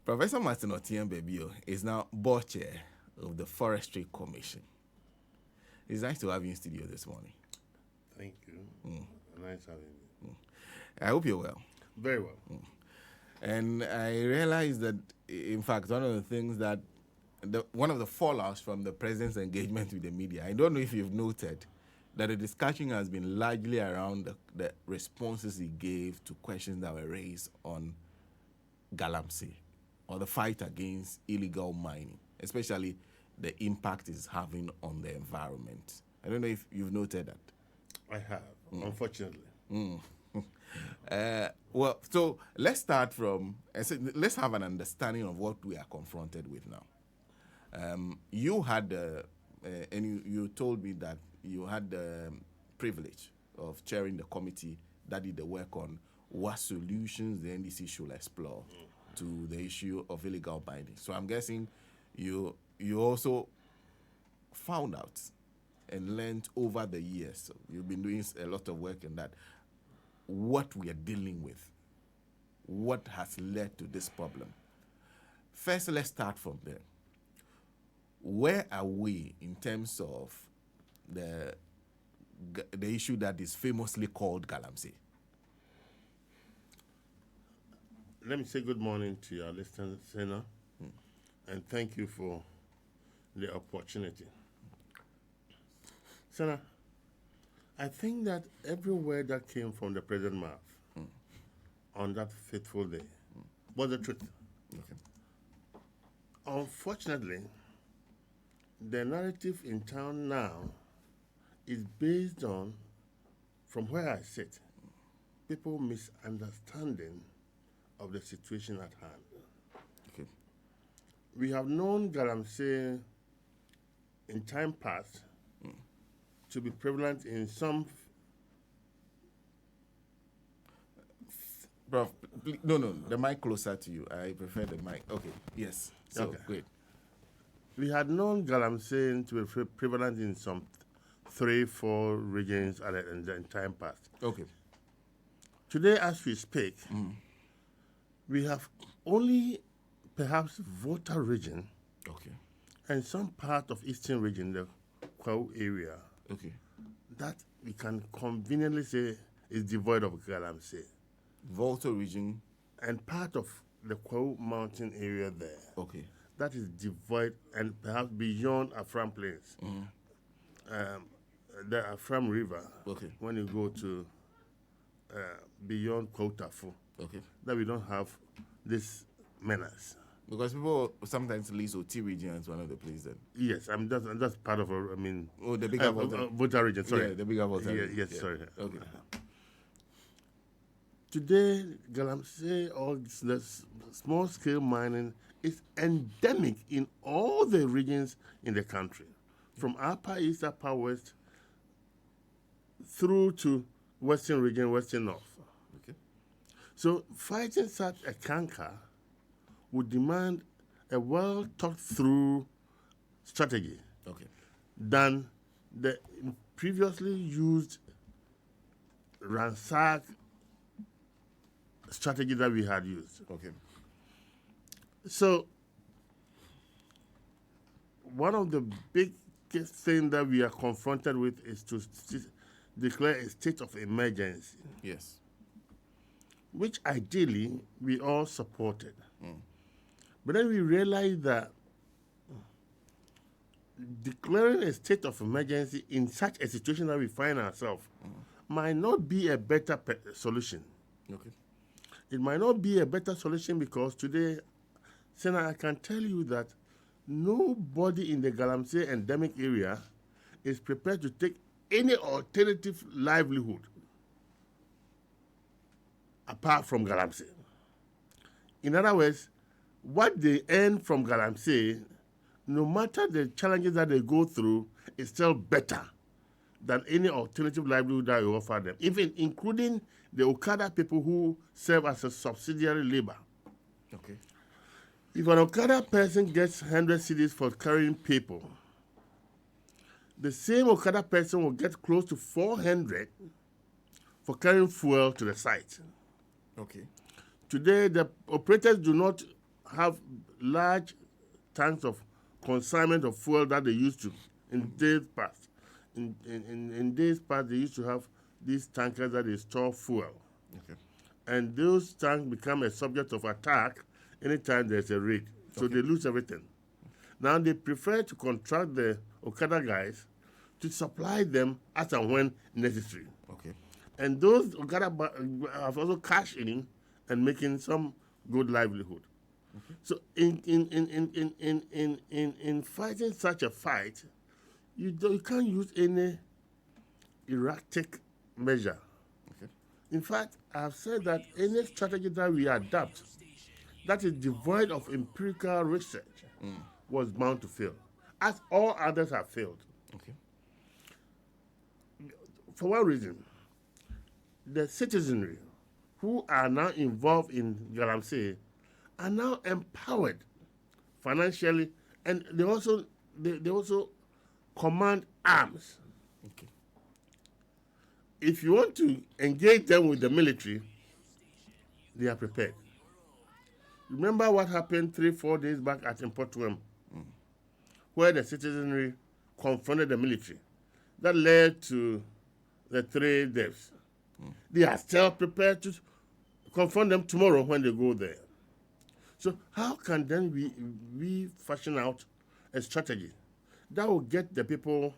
Professor Martin Oteng Ababio is now board chair of the Forestry Commission. It's nice to have you in studio this morning. Thank you. Nice having you. I hope you're well. Very well. And I realize that, in fact, one of the things that, one of the fallouts from the president's engagement with the media, I don't know if you've noted, that the discussion has been largely around the responses he gave to questions that were raised on Glamsey, or the fight against illegal mining, especially the impact it's having on the environment. I don't know if you've noted that. I have, unfortunately. Well, so let's start from, let's have an understanding of what we are confronted with now. You had, and you told me that you had the privilege of chairing the committee that did the work on what solutions the NDC should explore to the issue of illegal mining. So I'm guessing you also found out and learned over the years, so you've been doing a lot of work in that, what we are dealing with, what has led to this problem. First, let's start from there. Where are we in terms of the issue that is famously called Glamsey? Let me say good morning to your listeners, Senna, and thank you for the opportunity. Senna, I think that every word that came from the president's mouth on that fateful day was the truth. Okay. Unfortunately, the narrative in town now is based on, from where I sit, people misunderstanding of the situation at hand. Okay. We have known Glamsey in time past to be prevalent in some. Prof, no, the mic closer to you. I prefer the mic. Okay, yes. So, Okay. great. We had known Glamsey to be prevalent in some 3-4 regions in time past. Okay. Today, as we speak, we have only perhaps Volta region Okay. and some part of Eastern region, the Kwao area, Okay. that we can conveniently say is devoid of Glamsey. Volta region. And part of the Kwao mountain area there, Okay. that is devoid, and perhaps beyond Afram Plains. The Afram River, Okay. when you go to beyond Kotafu, Okay. that we don't have this menace. Because people sometimes list OT region as one of the places. Then. Yes, that's part of, Oh, the bigger Volta. Volta region, sorry. Yeah, the bigger Volta. Yeah, region. yes, Yeah. sorry. Okay. Today, Glamsey, or the small-scale mining, is endemic in all the regions in the country, from Upper East, Upper West, through to Western region, Western North. Okay. So fighting such a canker would demand a well-thought-through strategy Okay. than the previously used ransack strategy that we had used. Okay. So one of the biggest things that we are confronted with is to declare a state of emergency, Yes. which ideally we all supported. But then we realized that declaring a state of emergency in such a situation that we find ourselves might not be a better solution. Okay. It might not be a better solution because today, Senator, I can tell you that nobody in the Glamsey endemic area is prepared to take any alternative livelihood apart from Glamsey. In other words, what they earn from Glamsey, no matter the challenges that they go through, is still better than any alternative livelihood that you offer them, even including the Okada people who serve as a subsidiary labor. Okay. If an Okada person gets 100 cedis for carrying people, the same Okada person will get close to 400 for carrying fuel to the site. Okay. Today, the operators do not have large tanks of consignment of fuel that they used to in days past. In days past, they used to have these tankers that they store fuel. Okay. And those tanks become a subject of attack anytime there's a raid. So they lose everything. Now they prefer to contract the Okada guys to supply them as and when necessary. Okay. And those Okada have also cashed in and making some good livelihood. Okay. So in fighting such a fight, you can't use any erratic measure. Okay. In fact, I've said that any strategy that we adopt that is devoid of empirical research was bound to fail, as all others have failed. Okay. For one reason, the citizenry who are now involved in Glamsey are now empowered financially, and they also command arms. Okay. If you want to engage them with the military, they are prepared. Remember what happened 3-4 days back at Importuem, where the citizenry confronted the military. That led to the 3 deaths. They are still prepared to confront them tomorrow when they go there. So how can then we fashion out a strategy that will get the people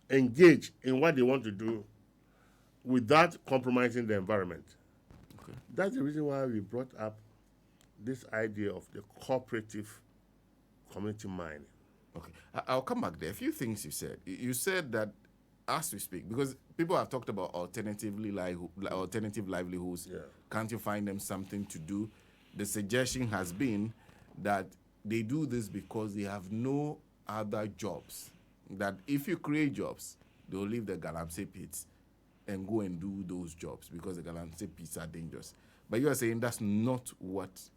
engaged in what they want to do without compromising the environment? Okay. That's the reason why we brought up this idea of the cooperative community mining. Okay. I'll come back there. A few things you said. You said that as we speak, because people have talked about alternative livelihoods. Yeah. Can't you find them something to do? The suggestion has been that they do this because they have no other jobs. That if you create jobs, they'll leave the Glamsey pits and go and do those jobs because the Glamsey pits are dangerous. But you are saying that's not what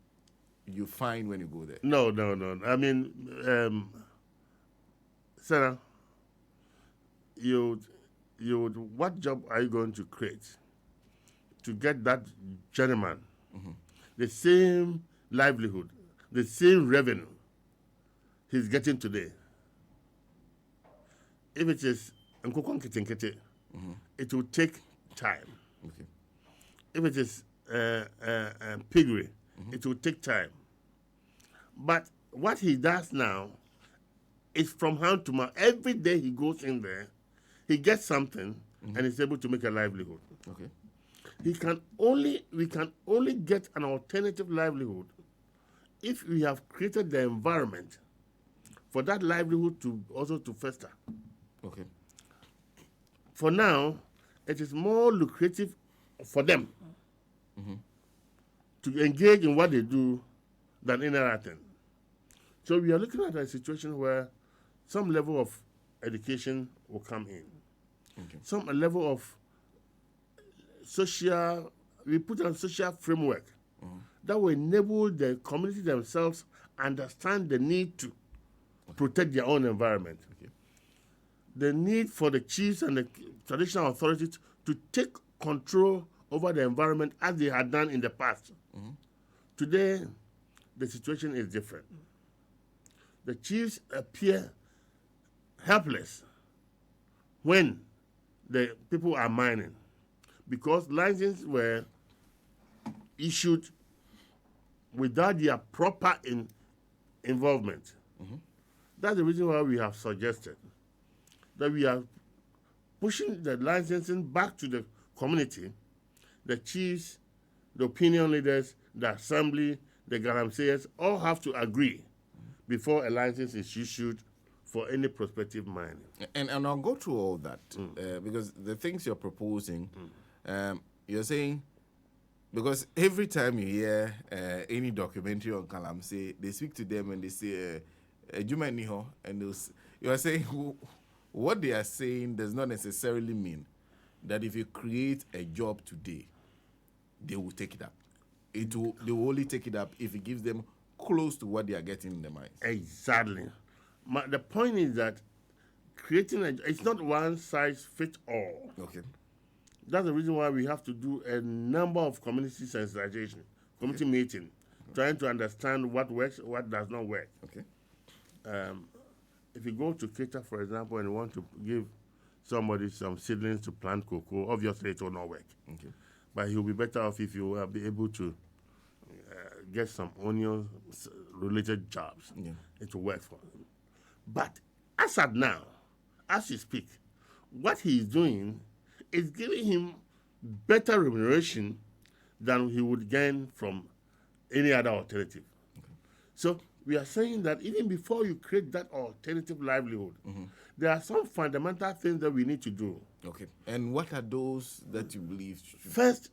you find when you go there. No. I mean, Sarah, what job are you going to create to get that gentleman the same livelihood, the same revenue he's getting today? If it is Nkokon Kitinkete, it will take time. Okay. If it is piggery, it will take time. But what he does now is from hand to mouth. Every day he goes in there, he gets something, and is able to make a livelihood. Okay. We can only get an alternative livelihood if we have created the environment for that livelihood to fester. Okay. For now, it is more lucrative for them to engage in what they do than any other thing. So we are looking at a situation where some level of education will come in. Okay. Some level of we put on social framework that will enable the community themselves understand the need to protect their own environment. Okay. The need for the chiefs and the traditional authorities to take control over the environment as they had done in the past. Today, the situation is different. The chiefs appear helpless when the people are mining because licenses were issued without their proper involvement. That's the reason why we have suggested that we are pushing the licensing back to the community. The chiefs, the opinion leaders, the assembly, the Glamseyers all have to agree before a license is issued for any prospective mining. And I'll go through all that because the things you're proposing, you're saying, because every time you hear any documentary on Glamsey, they speak to them and they say, and you are saying what they are saying does not necessarily mean that if you create a job today, they will take it up. They will only take it up if it gives them close to what they are getting in the mines. Exactly. The point is that it's not one size fits all. Okay. That's the reason why we have to do a number of community sensitization, community meeting, trying to understand what works, what does not work. Okay. If you go to Keta, for example, and you want to give somebody some seedlings to plant cocoa, obviously it will not work. Okay. But he'll be better off if you will be able to get some onion-related jobs. Yeah. It will work for him. But as at now, as you speak, what he's doing is giving him better remuneration than he would gain from any other alternative. Okay. So we are saying that even before you create that alternative livelihood, there are some fundamental things that we need to do. Okay. And what are those that you believe? First,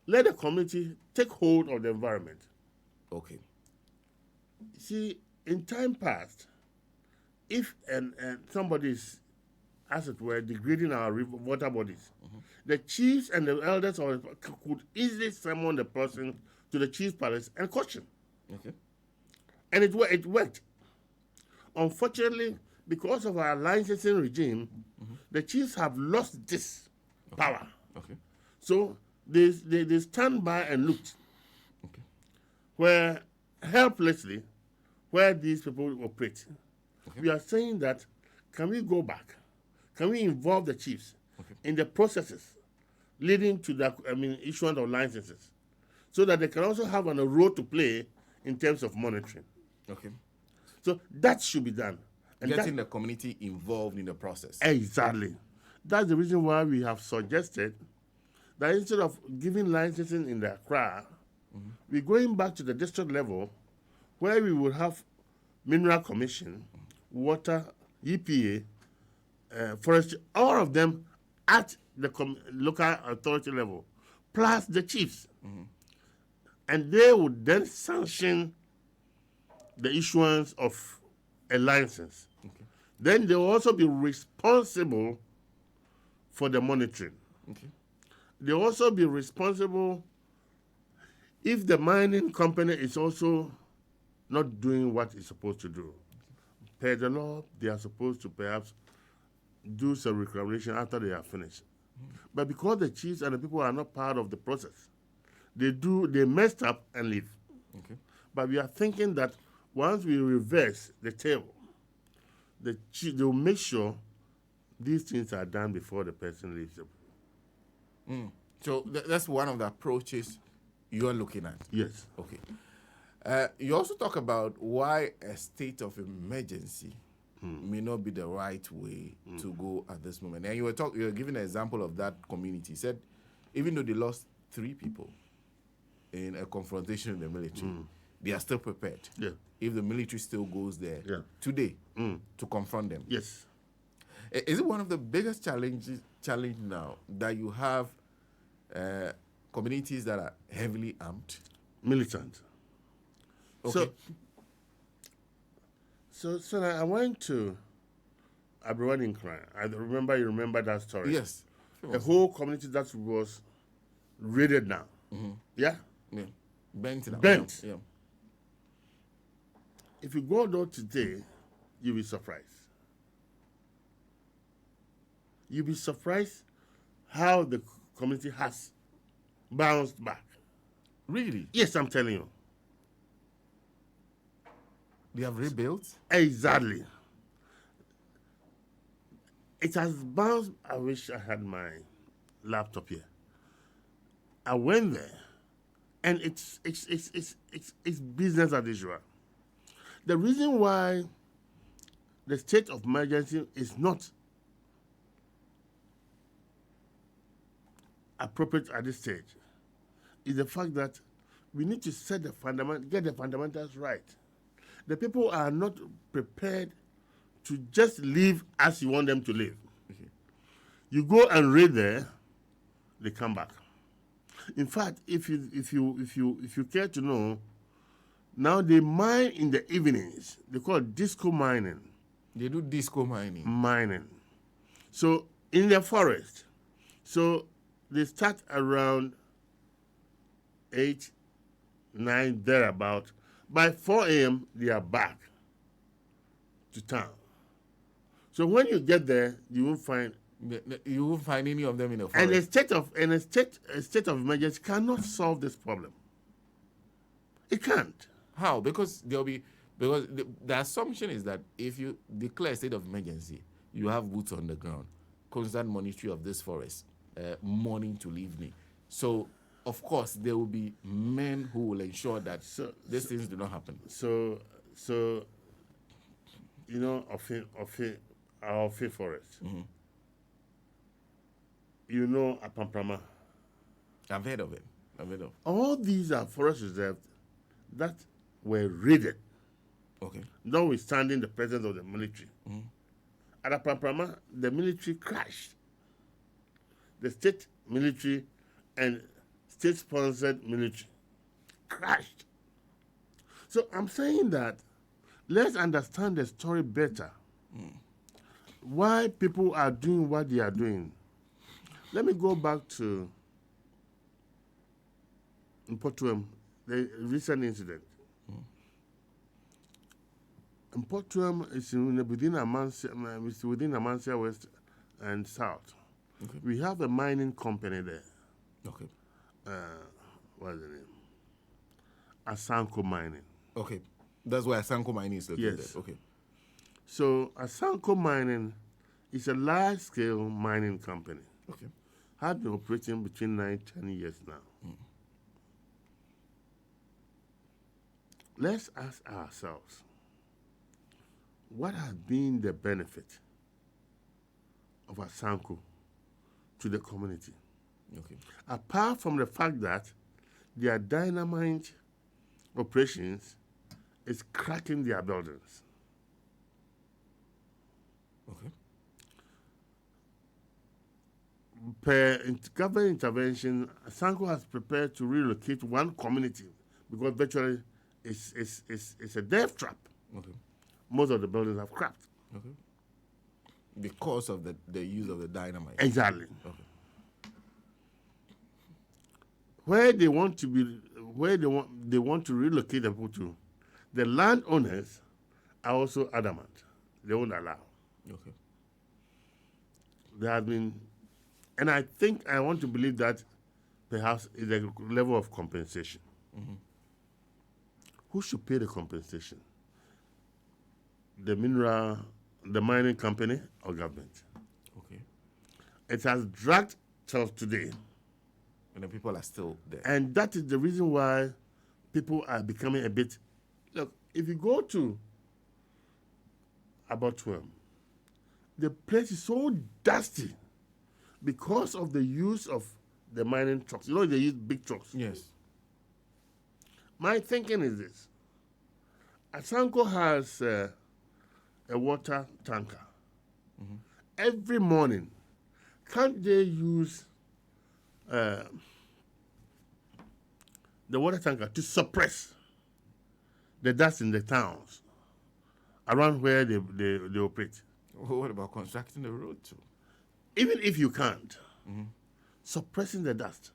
let the community take hold of the environment. Okay. See, in time past, if somebody is, as it were, degrading our water bodies, the chiefs and the elders could easily summon the person to the chief's palace and question. Okay. And it worked. Unfortunately, because of our licensing regime, the chiefs have lost this power. Okay. So they stand by and looked where helplessly where these people operate. Okay. We are saying that, can we go back? Can we involve the chiefs in the processes leading to the issuance of licenses, so that they can also have a role to play in terms of monitoring? Okay. So that should be done. And getting the community involved in the process. Exactly. That's the reason why we have suggested that instead of giving licensing in the Accra, we're going back to the district level, where we will have Mineral Commission, Water, EPA, Forestry, all of them at the local authority level, plus the chiefs. And they would then sanction the issuance of a license. Okay. Then they will also be responsible for the monitoring. Okay. They will also be responsible if the mining company is also not doing what it's supposed to do. Per the law, they are supposed to perhaps do some reclamation after they are finished. But because the chiefs and the people are not part of the process, they messed up and leave. Okay. But we are thinking that once we reverse the table, they will make sure these things are done before the person leaves. So that's one of the approaches you are looking at? Yes. Okay. You also talk about why a state of emergency may not be the right way to go at this moment. And you were giving an example of that community. You said even though they lost 3 people in a confrontation with the military, they are still prepared. Yeah. If the military still goes there today to confront them. Yes. Is it one of the biggest challenge now that you have communities that are heavily armed? Militant. Okay. So I went to Abrewani in Kran. You remember that story? Yes. A whole community that was raided now. Yeah? Yeah. Bent. Yeah. If you go there today, you'll be surprised. You'll be surprised how the community has bounced back. Really? Yes, I'm telling you. They have rebuilt? Exactly. It has bounced. I wish I had my laptop here. I went there, and it's business as usual. The reason why the state of emergency is not appropriate at this stage is the fact that we need to get the fundamentals right. The people are not prepared to just live as you want them to live. Okay. You go and raid there, they come back. In fact, if you care to know, now they mine in the evenings. They call it disco mining. They do disco mining. Mining. So in the forest. So they start around 8, 9, thereabout. By 4 a.m., they are back to town. So when you get there, you won't find any of them in the forest. And a state of emergency cannot solve this problem. It can't. How? Because the assumption is that if you declare a state of emergency, you have boots on the ground, constant monitoring of this forest, morning to evening. So, of course, there will be men who will ensure that these things do not happen. So, you know, our forest. You know, Apamprama. I've heard of it. All these are forest reserves that were raided, Okay. notwithstanding the presence of the military. At Apamprama, the military crashed. The state military and state-sponsored military crashed. So I'm saying that let's understand the story better. Why people are doing what they are doing. Let me go back to Portuem, the recent incident. Portuem is within Amancia West and South. Okay. We have a mining company there. Okay. What's the name? Asanko Mining. Okay. That's where Asanko Mining is located. Yes. Okay. So Asanko Mining is a large-scale mining company. Okay. Has been operating between 9 and 10 years now. Let's ask ourselves, what has been the benefit of Asanko to the community? Okay. Apart from the fact that their dynamite operations is cracking their buildings. Okay. Per government intervention, Asanko has prepared to relocate one community because virtually it's a death trap. Okay. Most of the buildings have cracked. Okay. Because of the use of the dynamite. Exactly. Okay. Where they want to relocate the people to, the landowners are also adamant. They won't allow. Okay. There has been, and I think I want to believe that perhaps is a level of compensation. Who should pay the compensation? The mining company or government? Okay. It has dragged till today. And the people are still there. And that is the reason why people are becoming a bit. Look, if you go to Abattoir, the place is so dusty because of the use of the mining trucks. You know, they use big trucks. Yes. My thinking is this. Asanko has a water tanker. Every morning, can't they use the water tanker to suppress the dust in the towns around where they operate? Well, what about constructing the road too? Even if you can't, suppressing the dust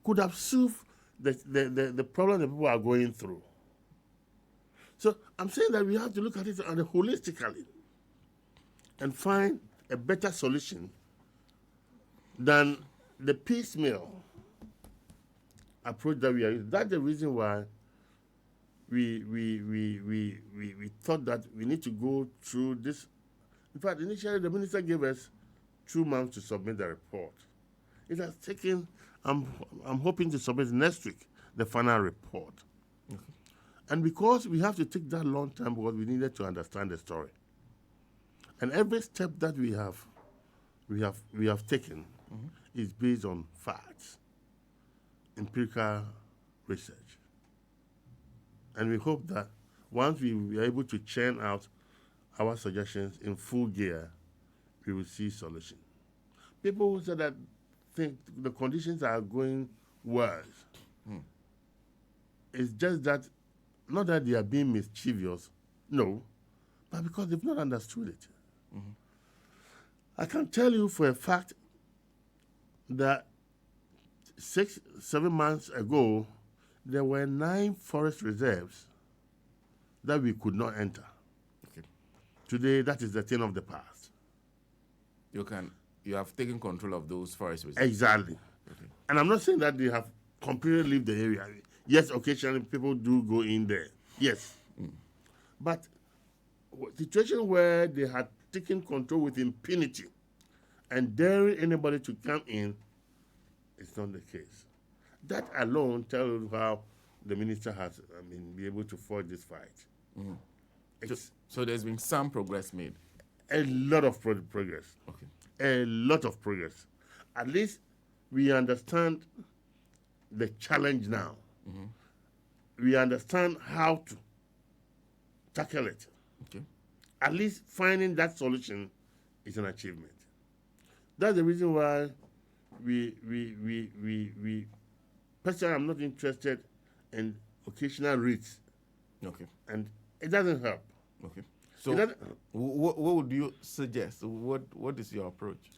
could have solved the problem that people are going through. So I'm saying that we have to look at it holistically and find a better solution than the piecemeal approach that we are using. That's the reason why we thought that we need to go through this. In fact, initially the minister gave us 2 months to submit the report. It has taken, I'm hoping to submit next week the final report. Okay. And because we have to take that long time because we needed to understand the story. And every step that we have taken is based on facts, empirical research. And we hope that once we are able to churn out our suggestions in full gear, we will see solution. People who say that think the conditions are going worse. It's just that, not that they are being mischievous, no, but because they've not understood it. I can tell you for a fact that 6-7 months ago, there were 9 forest reserves that we could not enter. Okay. Today, that is the thing of the past. You have taken control of those forest reserves. Exactly. Okay. And I'm not saying that they have completely left the area. Yes, occasionally people do go in there. Yes. But situation where they had taken control with impunity and daring anybody to come in is not the case. That alone tells you how the minister has, be able to forge this fight. So there's been some progress made. A lot of progress. Okay. A lot of progress. At least we understand the challenge now. We understand how to tackle it. Okay. At least finding that solution is an achievement. That's the reason why we personally, I'm not interested in occasional reads, Okay. and it doesn't help. Okay. So what would you suggest? What is your approach?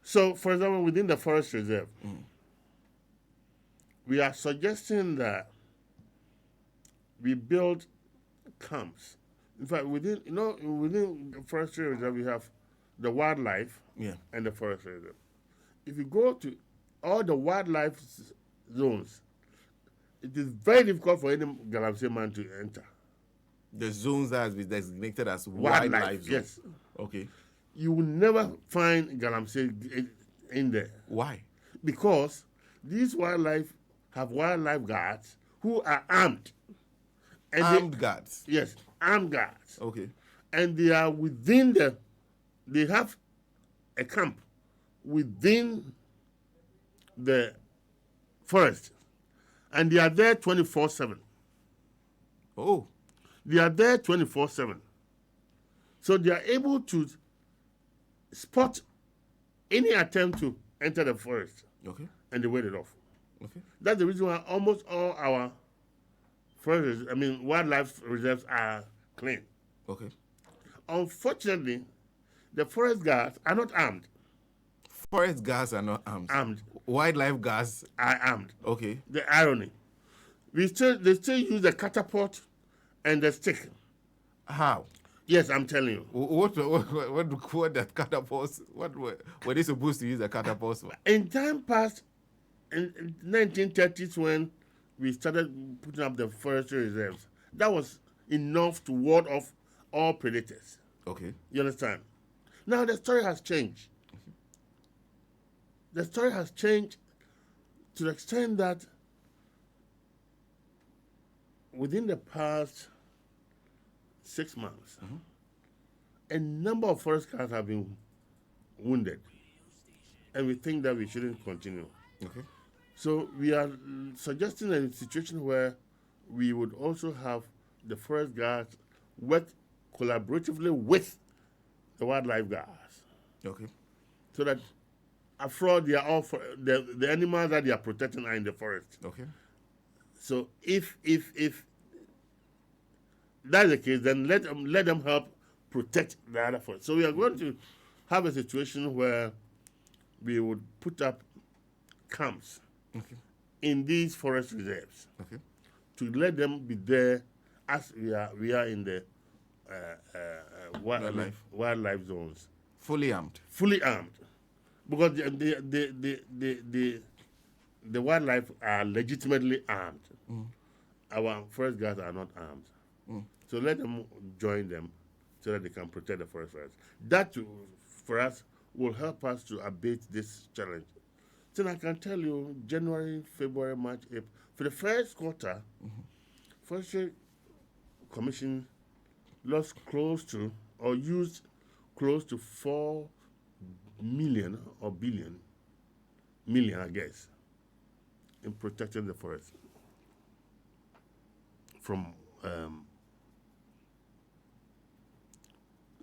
So, for example, within the forest reserve, we are suggesting that we build camps. In fact, within the forestry reserve, we have the wildlife and the forest reserve. If you go to all the wildlife zones, it is very difficult for any Glamsey man to enter. The zones that has been designated as wildlife zones. Yes. Okay. You will never find Glamsey in there. Why? Because these wildlife have wildlife guards who are armed. And armed guards? Yes, armed guards. Okay. And they are within they have a camp within the forest. And they are there 24/7. Oh. They are there 24/7. So they are able to spot any attempt to enter the forest. Okay. And they ward it off. Okay. That's the reason why almost all our forests, wildlife reserves are clean. Okay. Unfortunately, the forest guards are not armed. Forest guards are not armed. Wildlife guards are armed. Okay. The irony. They still use the catapult and the stick. How? Yes, I'm telling you. What that catapults? What were they supposed to use the catapults for? In time past, in 1930s, when we started putting up the forestry reserves, that was enough to ward off all predators. Okay. You understand? Now the story has changed. The story has changed to the extent that within the past 6 months, a number of forest cars have been wounded. And we think that we shouldn't continue. Okay. So we are suggesting a situation where we would also have the forest guards work collaboratively with the wildlife guards. Okay. So that after all, they are all the animals that they are protecting are in the forest. Okay. So if that's the case, then let them help protect the other forest. So we are going to have a situation where we would put up camps in these forest reserves to let them be there as we are in the wildlife zones. Fully armed. Fully armed, because the wildlife are legitimately armed. Our forest guards are not armed. So let them join them so that they can protect the forest. That, for us, will help us to abate this challenge. So I can tell you, January, February, March, April, for the first quarter, Forestry Commission lost close to, or used close to 4 million or million, I guess, in protecting the forest from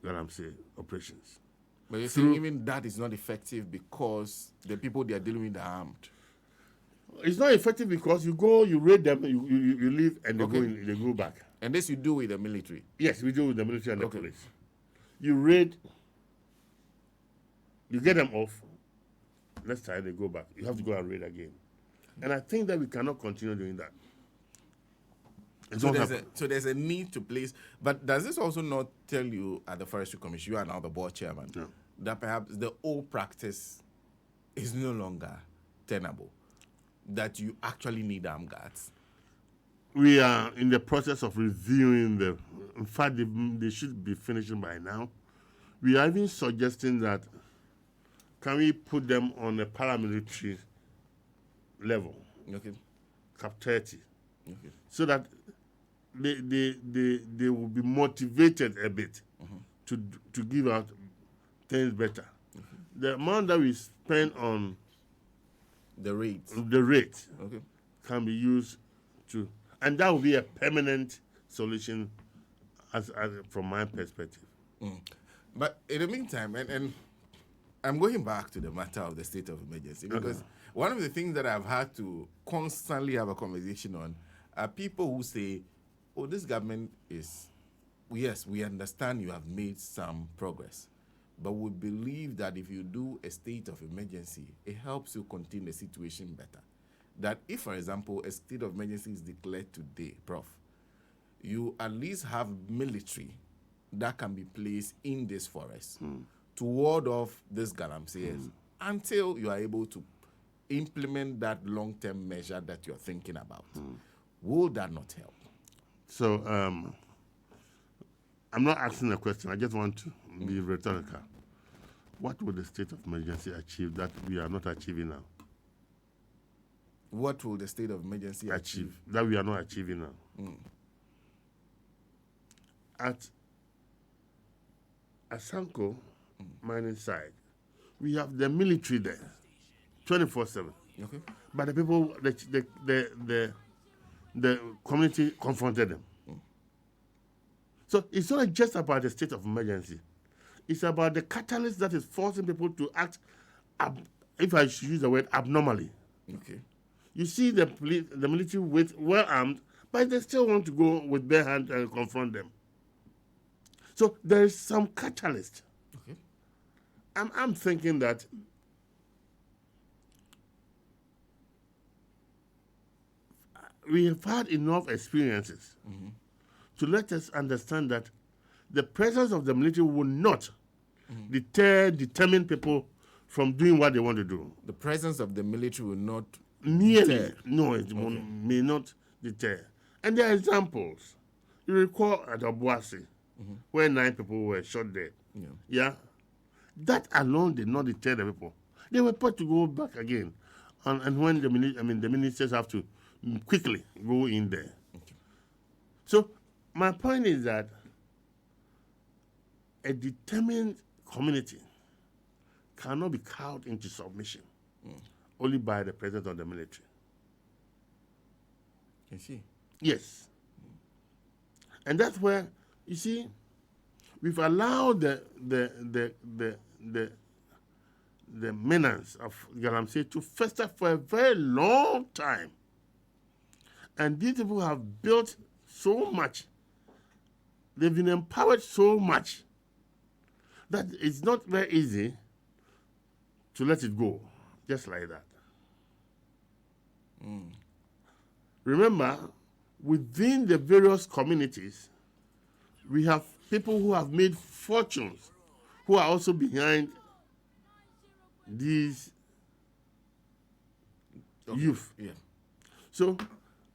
Glamsey operations. But you're saying even that is not effective because the people they are dealing with are armed. It's not effective because you go, you raid them, you leave, and they go back. And this you do with the military? Yes, we do with the military and the police. You raid, you get them off, next time they go back. You have to go and raid again. And I think that we cannot continue doing that. So there's a need to place, but does this also not tell you at the Forestry Commission, you are now the board chairman, that perhaps the old practice is no longer tenable, that you actually need armed guards? We are in the process of reviewing the. In fact, they should be finishing by now. We are even suggesting that can we put them on a paramilitary level, Okay. cap 30, Okay. so that they will be motivated a bit to give out things better. The amount that we spend on The rates. the rate Okay. can be used to, and that will be a permanent solution as from my perspective. But in the meantime, and I'm going back to the matter of the state of emergency because one of the things that I've had to constantly have a conversation on are people who say, oh, this government is, yes, we understand you have made some progress, but we believe that if you do a state of emergency, it helps you contain the situation better. That if, for example, a state of emergency is declared today, Prof, you at least have military that can be placed in this forest to ward off this Glamsey until you are able to implement that long-term measure that you're thinking about. Will that not help? So I'm not asking a question. I just want to be rhetorical. What would the state of emergency achieve that we are not achieving now? What will the state of emergency achieve? That we are not achieving now? At Asanko mining site, we have the military there, 24/7. Okay. But the people, the community confronted them. So it's not just about the state of emergency. It's about the catalyst that is forcing people to act, if I should use the word, abnormally. Okay. You see the military with well armed, but they still want to go with bare hands and confront them. So there is some catalyst. Okay. I'm thinking that we have had enough experiences to let us understand that the presence of the military will not determine people from doing what they want to do. The presence of the military will not Nearly. deter. No, it may not deter. And there are examples. You recall at Obuasi, where 9 people were shot dead. Yeah. That alone did not deter the people. They were put to go back again. And when the ministers have to quickly go in there. Okay. So my point is that a determined community cannot be cowed into submission only by the presence of the military. You see? Yes. And that's where, you see, we've allowed the menace of Glamsey to fester for a very long time. And these people have built so much. They've been empowered so much that it's not very easy to let it go, just like that. Remember, within the various communities, we have people who have made fortunes, who are also behind these youth. Yeah. So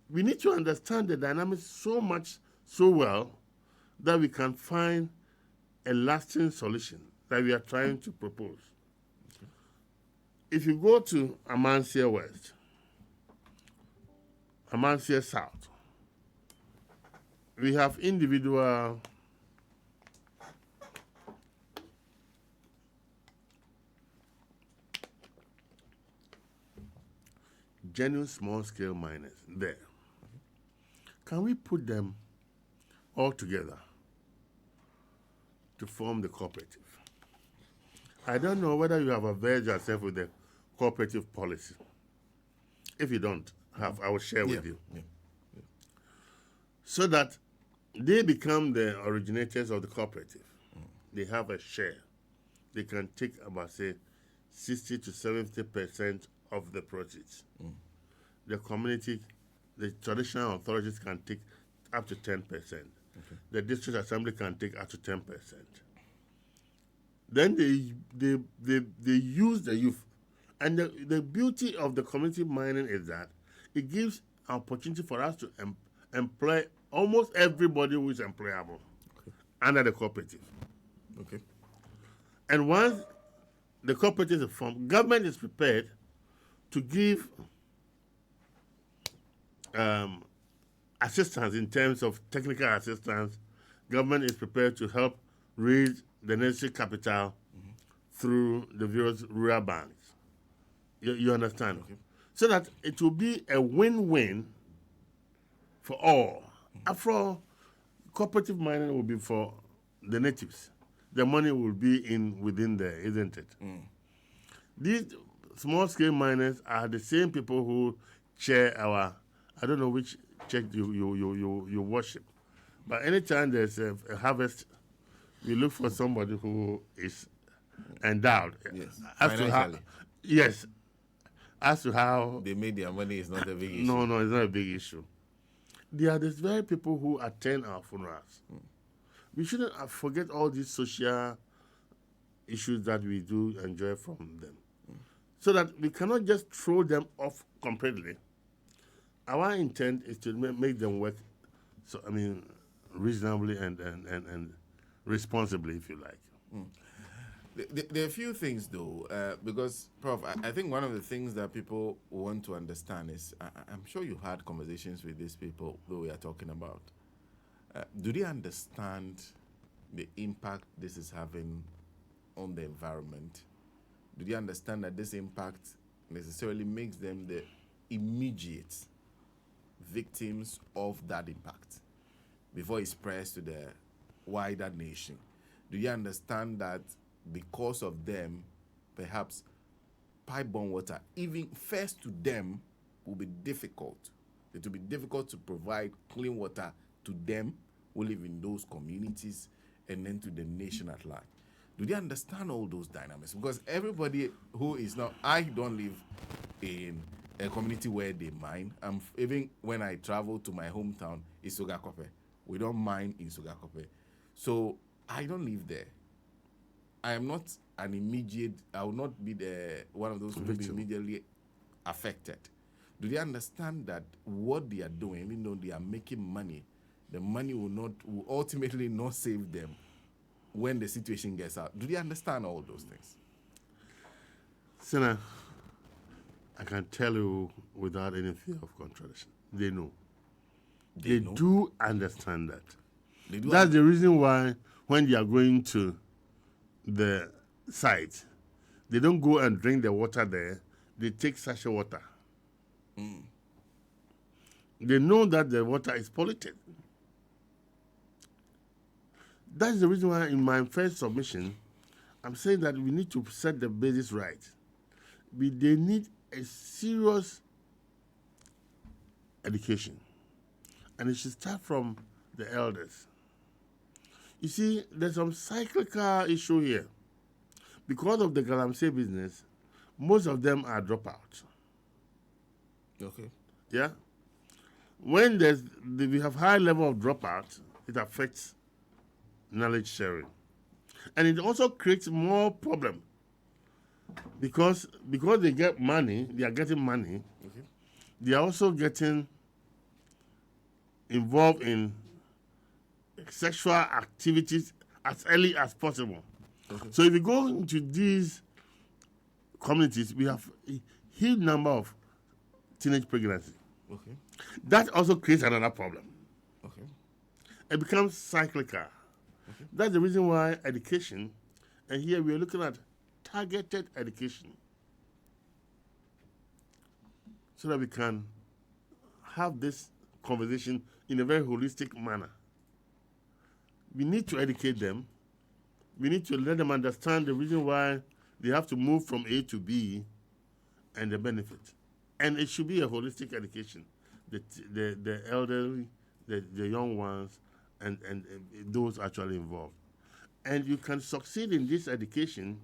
we need to understand the dynamics so much, so well, that we can find a lasting solution that we are trying to propose. If you go to Amansia West, Amansia South, we have individual genuine small-scale miners there. Can we put them all together to form the cooperative? I don't know whether you have availed yourself with the cooperative policy. If you don't have, I will share with you. Yeah. So that they become the originators of the cooperative. They have a share. They can take about, say, 60 to 70% of the proceeds. The community, the traditional authorities can take up to 10%. Okay. The district assembly can take up to 10%. Then they use the youth. And the beauty of the community mining is that it gives an opportunity for us to employ almost everybody who is employable under the cooperative. Okay. And once the cooperative is formed, government is prepared to give assistance in terms of technical assistance. Government is prepared to help raise the necessary capital through the various rural banks. You understand? Okay. So that it will be a win-win for all. After all, cooperative mining will be for the natives. The money will be within there, isn't it? These small-scale miners are the same people who chair our, I don't know which church you worship, but anytime there's a harvest, we look for somebody who is endowed. Yes. As to how, Financially. yes. As to how They made their money is not a big issue. no, it's not a big issue. They are the very people who attend our funerals. We shouldn't forget all these social issues that we do enjoy from them. So that we cannot just throw them off completely. Our intent is to make them work, reasonably and responsibly, if you like. There are a few things, though, because, Prof, I think one of the things that people want to understand is, I'm sure you had conversations with these people that we are talking about. Do they understand the impact this is having on the environment? Do they understand that this impact necessarily makes them the immediate victims of that impact before it spreads to the wider nation? Do you understand that because of them, perhaps pipe-borne water, even first to them, will be difficult? It will be difficult to provide clean water to them who live in those communities and then to the nation at large. Do they understand all those dynamics? Because everybody who is not, I don't live in a community where they mine. Even when I travel to my hometown, it's Sogakope. We don't mine in Sogakope. So I don't live there. I am not an immediate, I will not be one of those who will be immediately affected. Do they understand that what they are doing, even though they are making money, the money will ultimately not save them when the situation gets out? Do they understand all those things? Sinner, I can tell you without any fear of contradiction, they know. They know? do understand that. They do. That's the reason why when they are going to the site, they don't go and drink the water there. They take sachet water. They know that the water is polluted. That's the reason why in my first submission, I'm saying that we need to set the basis right. They need a serious education. And it should start from the elders. You see, there's some cyclical issue here. Because of the Glamsey business, most of them are dropouts. Okay. Yeah? When we have high level of dropout, it affects knowledge sharing. And it also creates more problem. Because they get money, they are getting money, they are also getting involved in sexual activities as early as possible. Okay. So if you go into these communities, we have a huge number of teenage pregnancy. Okay. That also creates another problem. Okay. It becomes cyclical. Okay. That's the reason why education, and here we are looking at targeted education, so that we can have this conversation in a very holistic manner. We need to educate them. We need to let them understand the reason why they have to move from A to B and the benefit. And it should be a holistic education. The elderly, the young ones, and those actually involved. And you can succeed in this education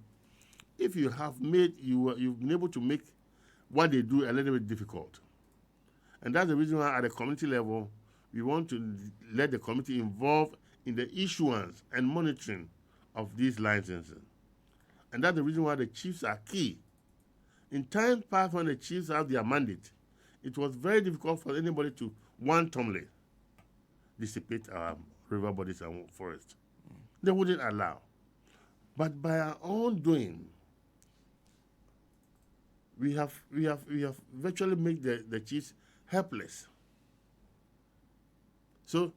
if you've been able to make what they do a little bit difficult. And that's the reason why at the community level, we want to let the community involve in the issuance and monitoring of these licenses. And that's the reason why the chiefs are key. In times past when the chiefs have their mandate, it was very difficult for anybody to wantonly dissipate our river bodies and forests. They wouldn't allow. But by our own doing, we have virtually made the chiefs helpless. So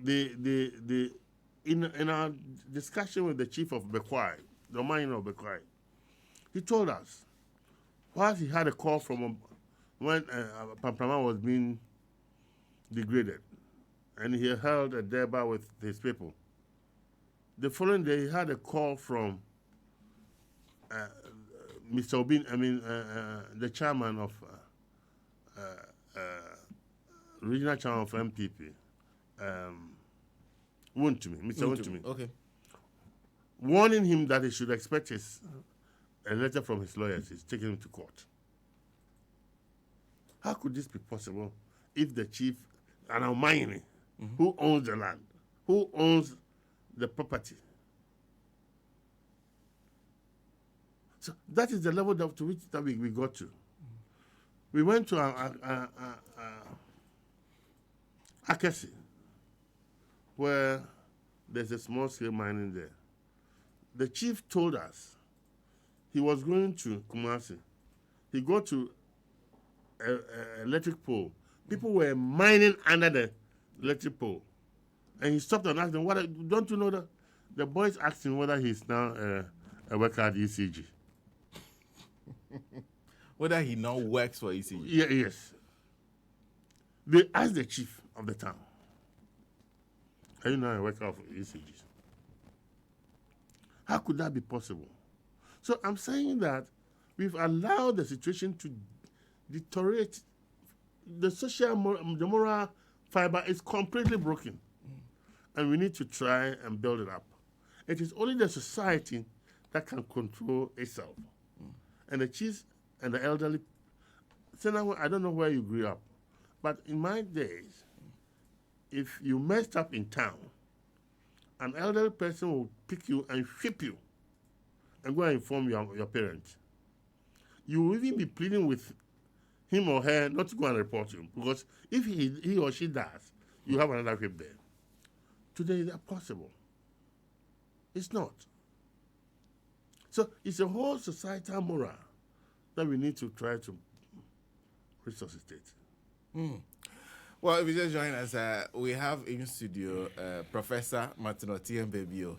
in our discussion with the chief of Bekwai, the miner of Bekwai, he told us, whilst he had a call from when Pamplama was being degraded, and he held a deba with his people. The following day, he had a call from Mr. Obin, the chairman of regional chairman of MPP, Wontumi, Mr. Wontumi. Okay. Warning him that he should expect a letter from his lawyers. He's taking him to court. How could this be possible if the chief, and Almighty, who owns the land, who owns the property? So that is the level to which we got to. We went to Akesi, where there's a small-scale mining there. The chief told us he was going to Kumasi. He got to an electric pole. People were mining under the electric pole. And he stopped and asked them, don't you know that? The boys asked him whether he's now a worker at ECG. Whether he now works for ECG? Yes. They asked the chief of the town, are you now a worker of ECG? How could that be possible? So I'm saying that we've allowed the situation to deteriorate. The the moral fiber is completely broken. And we need to try and build it up. It is only the society that can control itself. And the chiefs and the elderly, I don't know where you grew up, but in my days, if you messed up in town, an elderly person will pick you and whip you and go and inform your parents. You will even be pleading with him or her not to go and report you, because if he or she does, you have another whip there. Today, is that possible? It's not. So it's a whole societal moral that we need to try to resuscitate. Well, if you just join us, we have in studio Professor Oteng Ababio.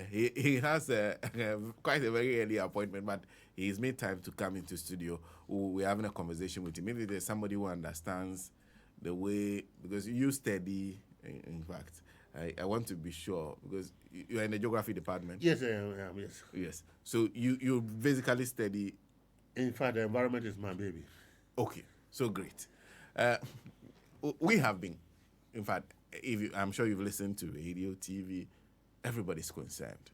He has quite a very early appointment, but he's made time to come into studio. We're having a conversation with him. Maybe there's somebody who understands the way, because you study, in fact, I want to be sure, because you're in the geography department. Yes, I am, yes. Yes. So you basically study. In fact, the environment is my baby. Okay, so great. We have been, in fact, I'm sure you've listened to radio, TV, everybody's concerned.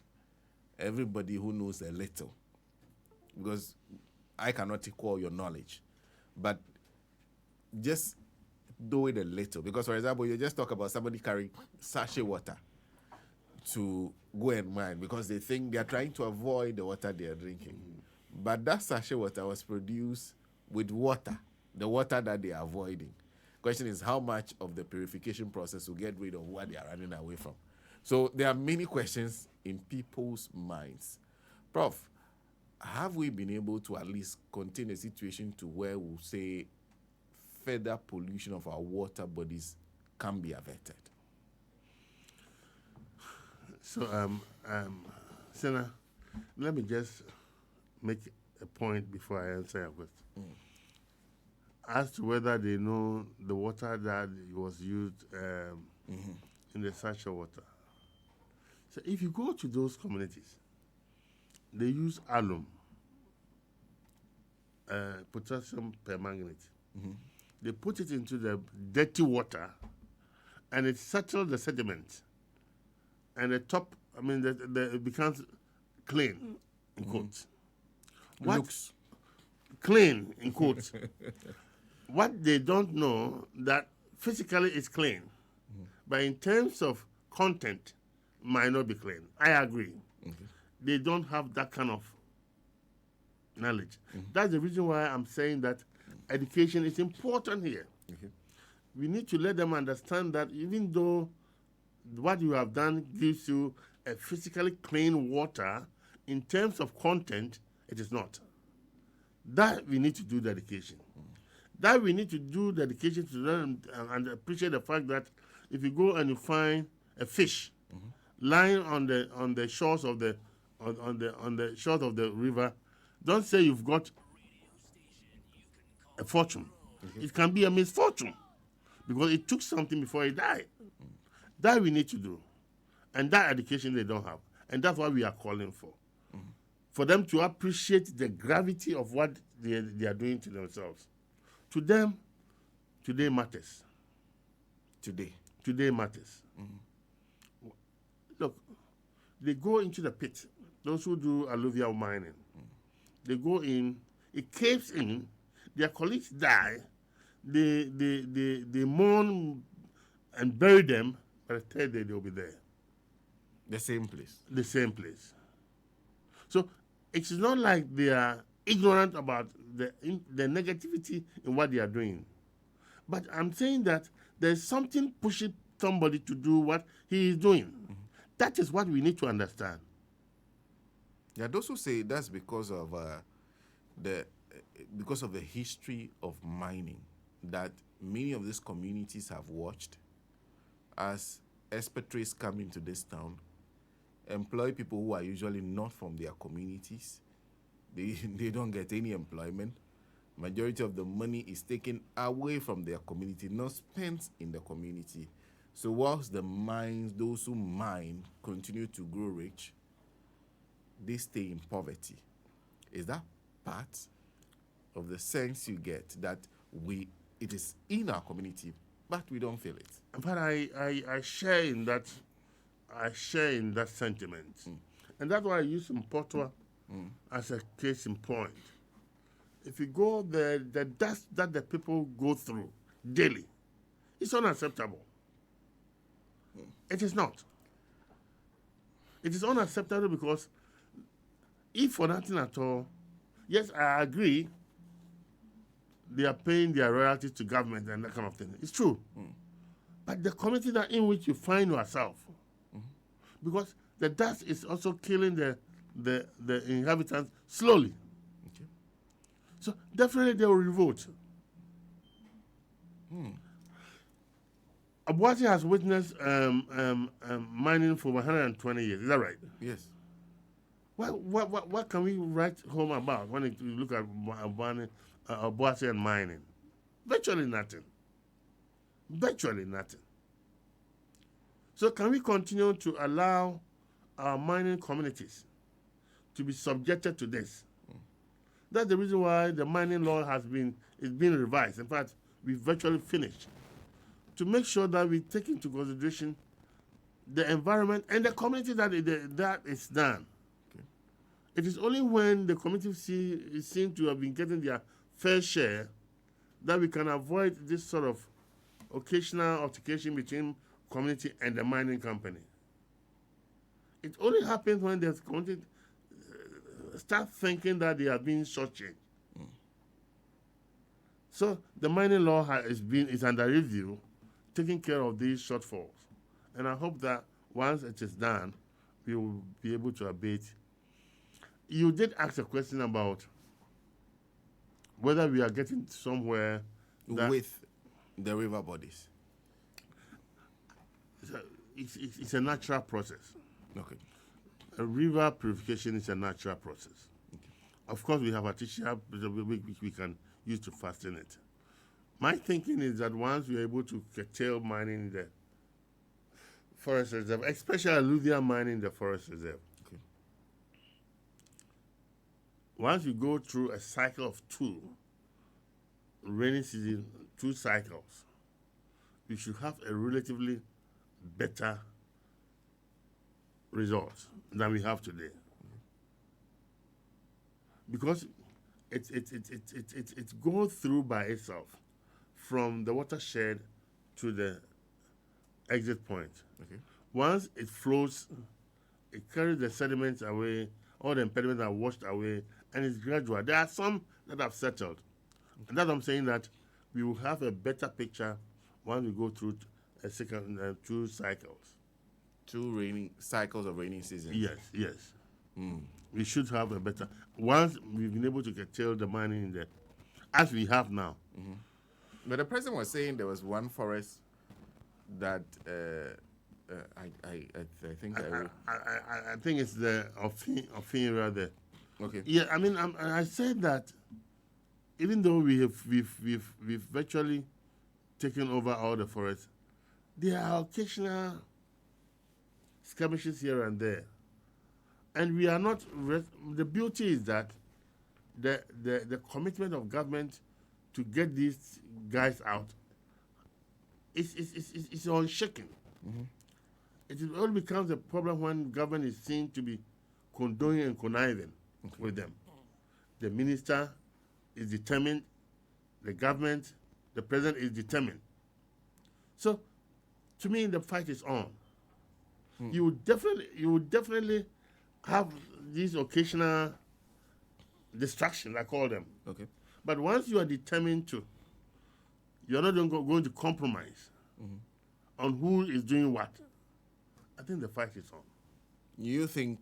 Everybody who knows a little, because I cannot equal your knowledge, but just do it a little. Because, for example, you just talk about somebody carrying sachet water to go and mine because they think they are trying to avoid the water they are drinking. But that sachet water was produced with water, the water that they are avoiding. Question is, how much of the purification process will get rid of what they are running away from? So there are many questions in people's minds. Prof, have we been able to at least contain a situation to where we'll say further pollution of our water bodies can be averted? So, Senna, let me just make a point before I answer your question. As to whether they know the water that was used in the sachet water. So if you go to those communities, they use alum, potassium permanganate. They put it into the dirty water, and it settles the sediment. And the top, it becomes clean, in quotes. Looks clean, in quotes. What they don't know, that physically it's clean, but in terms of content, might not be clean. I agree. They don't have that kind of knowledge. That's the reason why I'm saying that education is important here. we need to let them understand that even though what you have done gives you a physically clean water, in terms of content, it is not. That we need to do dedication. That we need to do dedication to them and appreciate the fact that if you go and you find a fish lying on the shores of the shores of the river, don't say you've got a fortune. It can be a misfortune because it took something before it died. That we need to do, and that education they don't have, and that's what we are calling for them to appreciate the gravity of what they are doing to themselves. To them, today matters. Today matters. Look, they go into the pit. Those who do alluvial mining, they go in. It caves in. Their colleagues die. They mourn and bury them. By the third day, they'll be there. The same place. The same place. So it's not like they are ignorant about the negativity in what they are doing. But I'm saying that there's something pushing somebody to do what he is doing. That is what we need to understand. Yeah, those who say that's because of the history of mining that many of these communities have watched as expatriates come into this town, employ people who are usually not from their communities. They don't get any employment. Majority of the money is taken away from their community, not spent in the community. So whilst the mines, those who mine, continue to grow rich, they stay in poverty. Is that part of the sense you get that it is in our community, but we don't feel it? But I share in that. I share in that sentiment, and that's why I use Mpotua as a case in point. If you go there, the dust that the people go through daily, it's unacceptable. It is not. It is unacceptable because if for nothing at all, yes, I agree, they are paying their royalties to government and that kind of thing. It's true. But the community that in which you find yourself, because the dust is also killing the inhabitants slowly. Okay. So definitely they will revolt. Abuasi has witnessed mining for 120 years. Is that right? Yes. What can we write home about when you look at Abuasi and mining? Virtually nothing. Virtually nothing. So can we continue to allow our mining communities to be subjected to this? That's the reason why the mining law is being revised. In fact, we virtually finished to make sure that we take into consideration the environment and the community that is done. Okay. It is only when the community seem to have been getting their fair share that we can avoid this sort of occasional altercation between community and the mining company. It only happens when the community start thinking that they are being shortchanged. So the mining law is under review, taking care of these shortfalls. And I hope that once it is done, we will be able to abate. You did ask a question about whether we are getting somewhere with the river bodies. It's a natural process. Okay. A river purification is a natural process. Okay. Of course, we have artificial which we can use to fasten it. My thinking is that once we are able to curtail mining in the forest reserve, especially alluvial mining in the forest reserve, Okay. once you go through a cycle of 2 rainy season, 2 cycles, we should have a relatively better result than we have today. Because it goes through by itself from the watershed to the exit point. Okay. Once it flows, it carries the sediments away, all the impediments are washed away, and it's gradual. There are some that have settled. And that's what I'm saying, that we will have a better picture once we go through a second, 2 cycles. 2 cycles of rainy season. Yes. We should have a better. Once we've been able to curtail the mining in there, as we have now. But the president was saying there was one forest that I think I think it's the Ofin area there. okay. Yeah, I mean, I said that even though we've virtually taken over all the forests, there are occasional skirmishes here and there, and we are not. The beauty is that the commitment of government to get these guys out is unshaken. It only becomes a problem when government is seen to be condoning and conniving with them. The minister is determined, the government, the president is determined. So, to me, the fight is on. You would definitely have these occasional distractions, I call them. Okay. But once you are determined to, you're not going to compromise on who is doing what. I think the fight is on. You think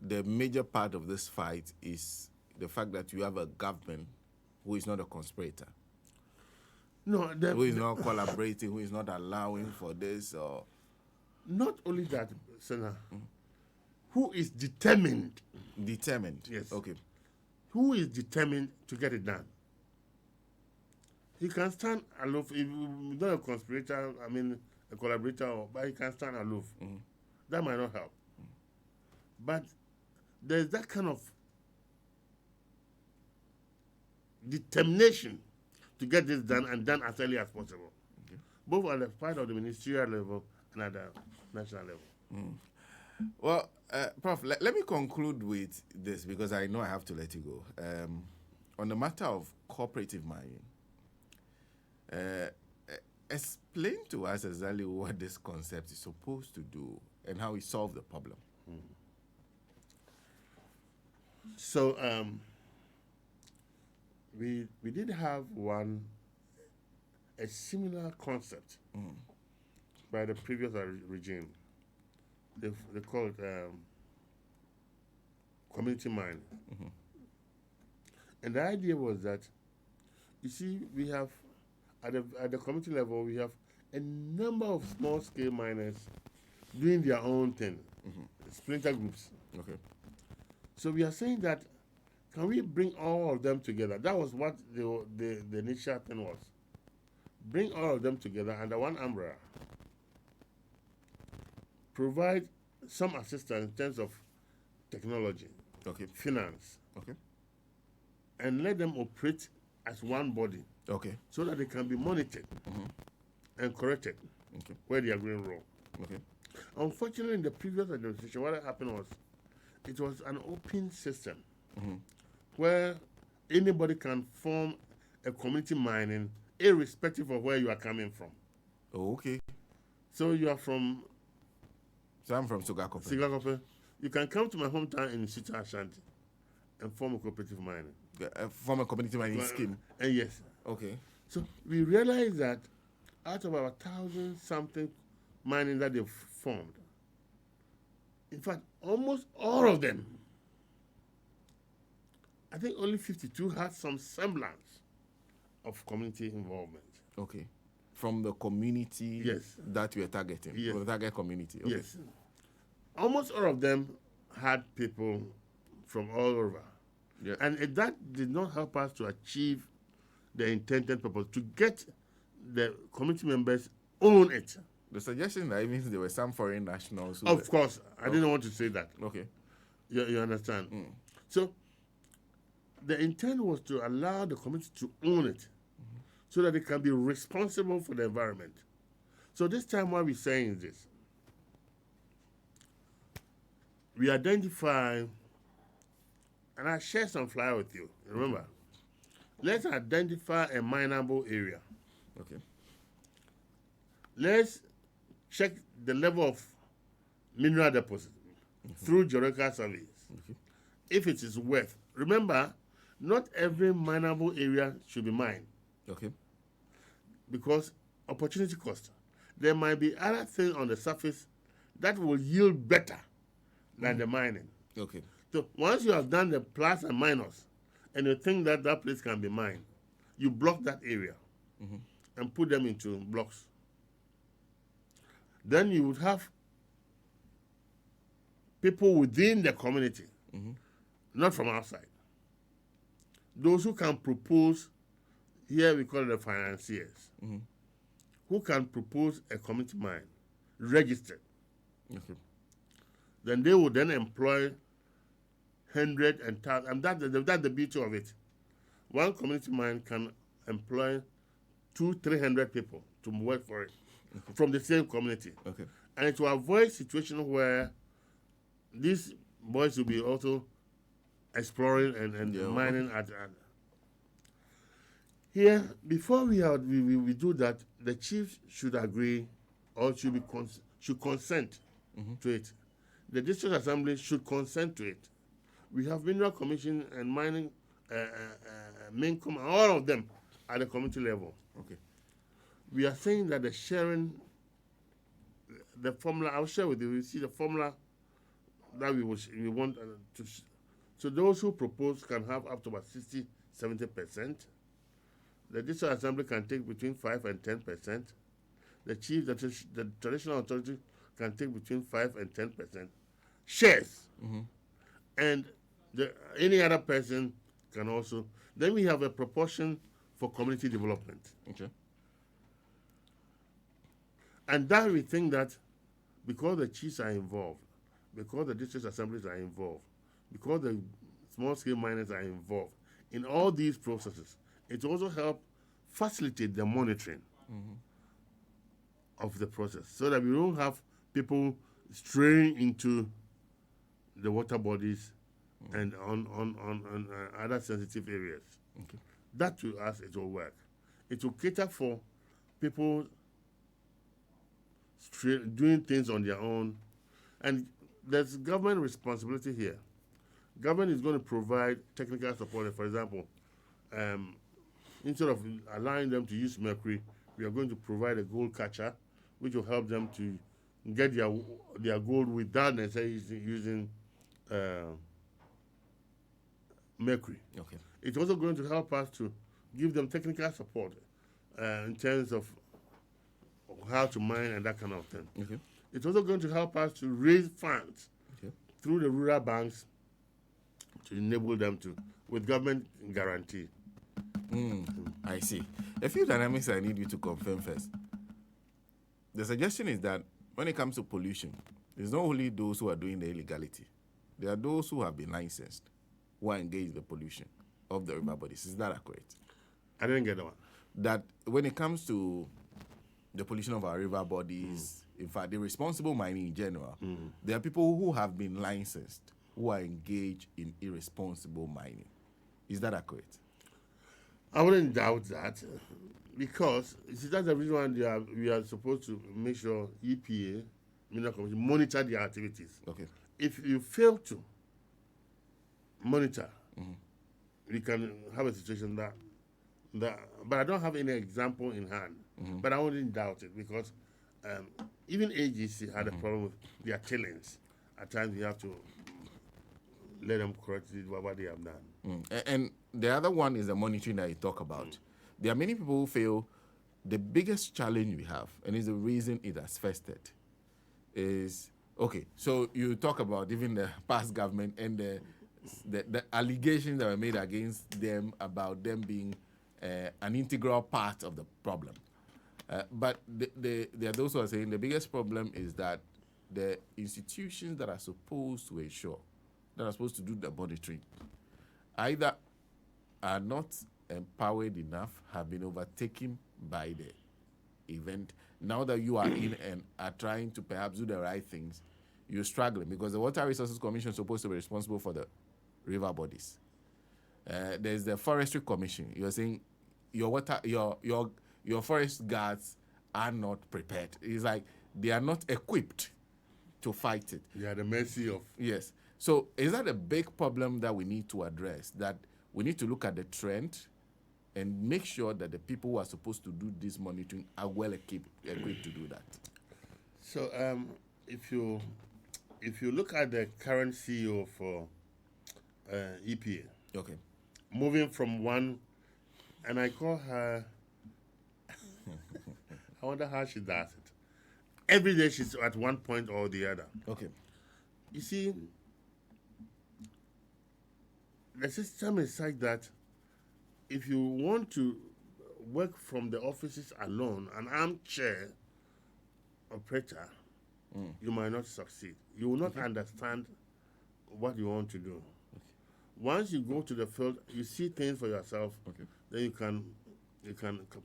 the major part of this fight is the fact that you have a government who is not a conspirator, No, who is not collaborating, who is not allowing for this, or not only that, Senator, who is determined. determined? Yes. Okay. Who is determined to get it done? He can stand aloof. If he's not a conspirator, I mean a collaborator, but he can stand aloof. That might not help. But there's that kind of determination to get this done and done as early as possible, both at the part of the ministerial level and at the national level. Well, Prof, let me conclude with this because I know I have to let you go. On the matter of cooperative mining, explain to us exactly what this concept is supposed to do and how it solves the problem. So we did have a similar concept by the previous regime. They call it community mining. And the idea was that, you see, we have, at the community level, we have a number of small-scale miners doing their own thing, splinter groups. Okay. So we are saying that, can we bring all of them together? That was what the initial thing was. Bring all of them together under one umbrella. Provide some assistance in terms of technology, Okay. finance, Okay. and let them operate as one body Okay. so that they can be monitored and corrected Okay. where they are going wrong. Okay. Unfortunately, in the previous administration, what happened was it was an open system where anybody can form a community mining irrespective of where you are coming from. Oh, okay. So you are from So I'm from Sugakope. Sigakope. You can come to my hometown in Sita Ashanti and form a cooperative mining. Form a community mining scheme. And yes. Okay. So we realized that out of our 1,000-something mining that they've formed, in fact, almost all of them, I think only 52 had some semblance of community involvement. Okay. From the community Yes. that we are targeting. Yes. From the target community. Okay. Yes. Almost all of them had people from all over. Yeah. And that did not help us to achieve the intended purpose, to get the community members own it. The suggestion that even there were some foreign nationals who Of course, I didn't want to say that. Okay. You understand? So the intent was to allow the community to own it so that they can be responsible for the environment. So this time what we're saying is this. We identify, and I share some flyer with you, remember. Let's identify a mineable area. Okay. Let's check the level of mineral deposit through geological surveys. If it is worth, remember, not every mineable area should be mined Okay. because opportunity cost. There might be other things on the surface that will yield better than the mining. Okay. So once you have done the plus and minus, and you think that that place can be mined, you block that area and put them into blocks. Then you would have people within the community, not from outside. Those who can propose, here we call it the financiers, who can propose a community mine, registered. Okay. Then they would then employ hundreds and thousands, and that's the beauty of it. One community mine can employ 200-300 people to work for it from the same community. Okay. And it will avoid situations where these boys will be also exploring and mining at. Here, before we do that, the chief should agree or should consent to it. The district assembly should consent to it. We have mineral commission and mining, MINCOM, all of them at the community level. Okay. We are saying that the sharing, the formula, I'll share with you. You see the formula that we want to. So those who propose can have up to about 60-70%. The district assembly can take between 5 and 10%. The chief, the traditional authority can take between 5 and 10% shares. And any other person can also. Then we have a proportion for community development. Okay. And that we think that because the chiefs are involved, because the district assemblies are involved, because the small-scale miners are involved in all these processes, it also helps facilitate the monitoring of the process so that we don't have people straying into the water bodies and on other sensitive areas. Okay. That to us, it will work. It will cater for people doing things on their own. And there's government responsibility here. Government is going to provide technical support. For example, instead of allowing them to use mercury, we are going to provide a gold catcher, which will help them to get their gold without necessarily using mercury. Okay. It's also going to help us to give them technical support in terms of how to mine and that kind of thing. Okay. It's also going to help us to raise funds through the rural banks to enable them to, with government guarantee. I see. A few dynamics I need you to confirm first. The suggestion is that when it comes to pollution, it's not only those who are doing the illegality. There are those who have been licensed who are engaged in the pollution of the river bodies. Is that accurate? I didn't get that one. That when it comes to the pollution of our river bodies, in fact, the responsible mining in general, there are people who have been licensed who are engaged in irresponsible mining. Is that accurate? I wouldn't doubt that, because you see, that's the reason why we are supposed to make sure EPA, Mineral Commission, monitor their activities. Okay. If you fail to monitor, we can have a situation that, but I don't have any example in hand. But I wouldn't doubt it, because even AGC had a problem with their tailings. At times you have to let them correct what they have done. And the other one is the monitoring that you talk about. There are many people who feel the biggest challenge we have, and is the reason it has festered, is, okay, so you talk about even the past government and the allegations that were made against them about them being an integral part of the problem. But there are those who are saying the biggest problem is that the institutions that are supposed to ensure, that are supposed to do the monitoring, either are not empowered enough, have been overtaken by the event. Now that you are in and are trying to perhaps do the right things, you're struggling, because the Water Resources Commission is supposed to be responsible for the river bodies. There's the Forestry Commission. You're saying your forest guards are not prepared. It's like they are not equipped to fight it. They are at the mercy of. Yes. So is that a big problem that we need to address? That we need to look at the trend and make sure that the people who are supposed to do this monitoring are well equipped to do that? So if you look at the current CEO for EPA, Okay. moving from one, and I call her, I wonder how she does it. Every day she's at one point or the other. Okay. You see, the system is such that if you want to work from the offices alone, an armchair operator, you might not succeed. You will not understand what you want to do. Once you go to the field, you see things for yourself. Okay. Then you can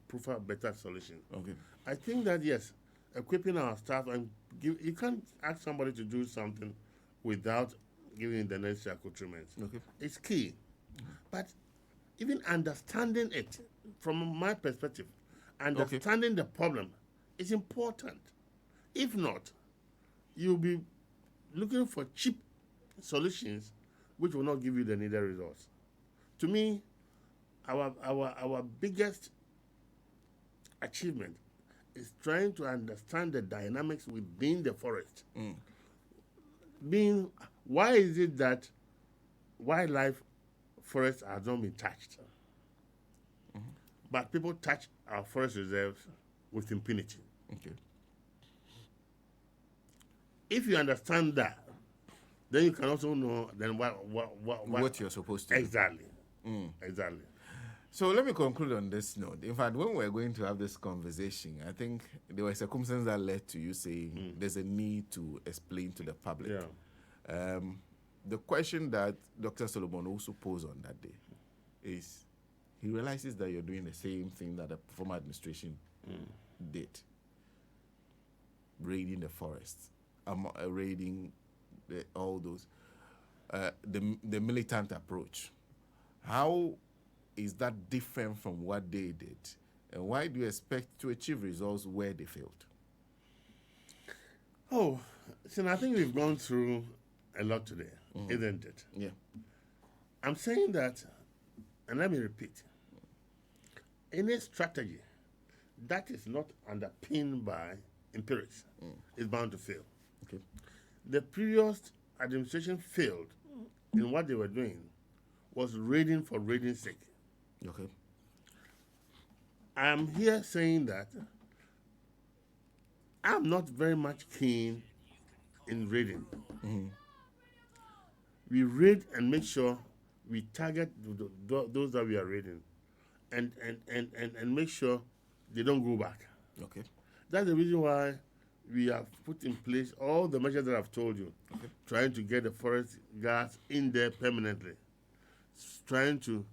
prefer a better solution. Okay. I think that yes, equipping our staff and you can't ask somebody to do something without giving the necessary accoutrements. Okay. It's key. But even understanding it, from my perspective, understanding the problem is important. If not, you'll be looking for cheap solutions which will not give you the needed results. To me, our biggest achievement is trying to understand the dynamics within the forest. Why is it that wildlife forests have not been touched? But people touch our forest reserves with impunity. Okay. If you understand that, then you can also know then what you're supposed to exactly. Exactly. So let me conclude on this note. In fact, when we're going to have this conversation, I think there were circumstances that led to you saying there's a need to explain to the public. Yeah. The question that Dr. Solomon also posed on that day is he realizes that you're doing the same thing that the former administration did, raiding the forests, raiding all those, the militant approach. How is that different from what they did? And why do you expect to achieve results where they failed? Oh, so I think we've gone through a lot today, isn't it? Yeah. I'm saying that, and let me repeat, any strategy that is not underpinned by empirics is bound to fail. Okay. The previous administration failed in what they were doing was raiding for raiding's sake. Okay. I'm here saying that I'm not very much keen in raiding. We raid and make sure we target those that we are raiding and make sure they don't go back. Okay. That's the reason why we have put in place all the measures that I've told you, trying to get the forest guards in there permanently, trying to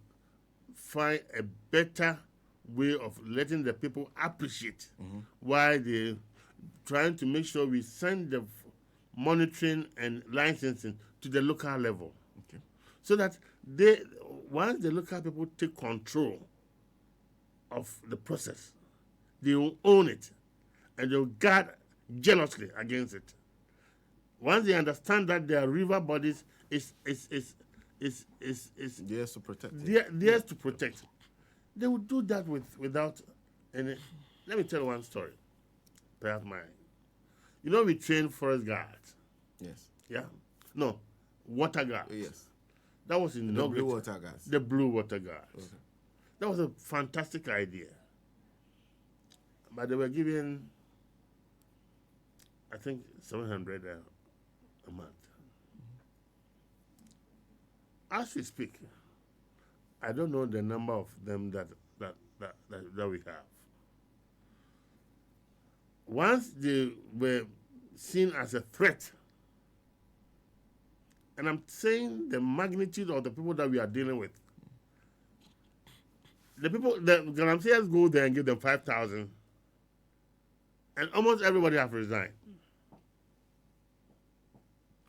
find a better way of letting the people appreciate why they're trying to make sure we send the monitoring and licensing to the local level. Okay. So that once the local people take control of the process, they will own it and they'll guard jealously against it. Once they understand that their river bodies is Theirs to protect. theirs to protect, they will do that without any. Let me tell you one story. Perhaps mine. You know, we train forest guards. Yes. Yeah. No, water guards. Yes. That was in The blue water guards. The blue water guards. Okay. That was a fantastic idea. But they were given, I think, 700 a month. As we speak, I don't know the number of them that we have. Once they were seen as a threat, and I'm saying the magnitude of the people that we are dealing with. The Glamseyers go there and give them 5,000, and almost everybody have resigned.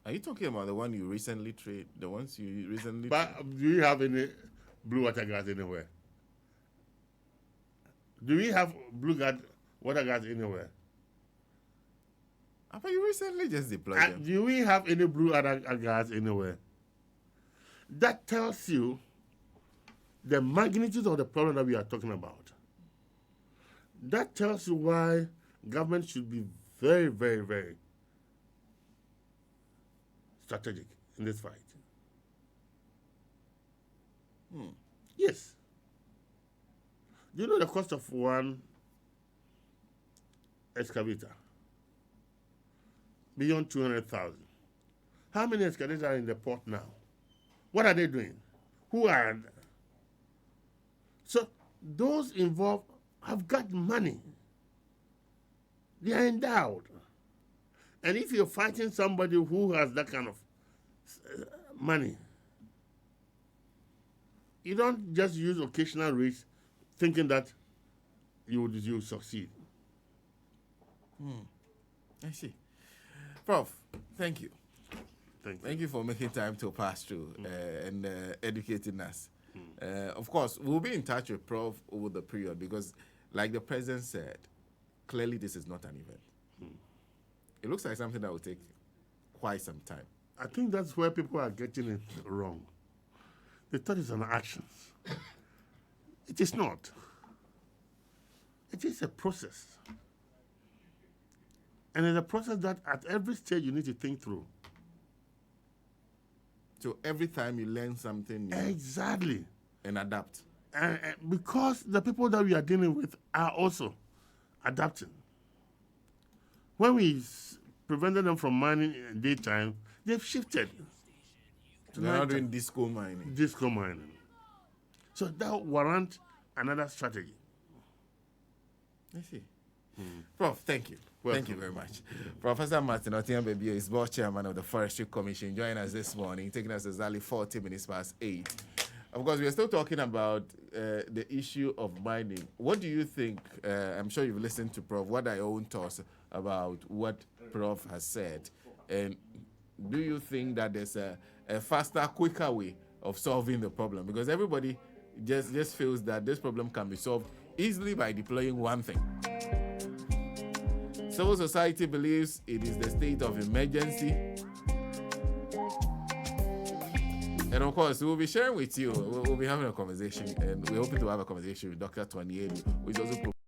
Are you talking about the one you recently traded? The ones you recently? But do you have any blue water guards anywhere? Do we have water guards anywhere? But you recently just deployed them. Do we have any blue water guards anywhere? That tells you the magnitude of the problem that we are talking about. That tells you why government should be very, very, very strategic in this fight. Yes. Do you know the cost of one excavator? Beyond 200,000. How many excavators are in the port now? What are they doing? Who are? So those involved have got money. They are endowed. And if you're fighting somebody who has that kind of money, you don't just use occasional raids thinking that you succeed. I see. Prof, thank you. Thank you. Thank you for making time to pass through and educating us. Of course, we'll be in touch with Prof over the period because, like the President said, clearly this is not an event. It looks like something that will take quite some time. I think that's where people are getting it wrong. They thought it's an action. It is not. It is a process. And it's a process that at every stage you need to think through. So every time you learn something new Exactly. and adapt. Because the people that we are dealing with are also adapting. When we prevented them from mining in daytime, they've shifted. They're not doing disco mining. Disco mining. So that warrants another strategy. I see. Prof, thank you. Welcome. Thank you very much. Professor Martin Oteng Ababio is board chairman of the Forestry Commission, joining us this morning, taking us exactly 40 minutes past 8. Of course, we are still talking about the issue of mining. What do you think? I'm sure you've listened to Prof. What are your own thoughts about what Prof has said? And do you think that there's a faster, quicker way of solving the problem? Because everybody just feels that this problem can be solved easily by deploying one thing. Civil society believes it is the state of emergency. And of course, we'll be sharing with you, we'll be having a conversation, and we're hoping to have a conversation with Dr. Twanielu, which also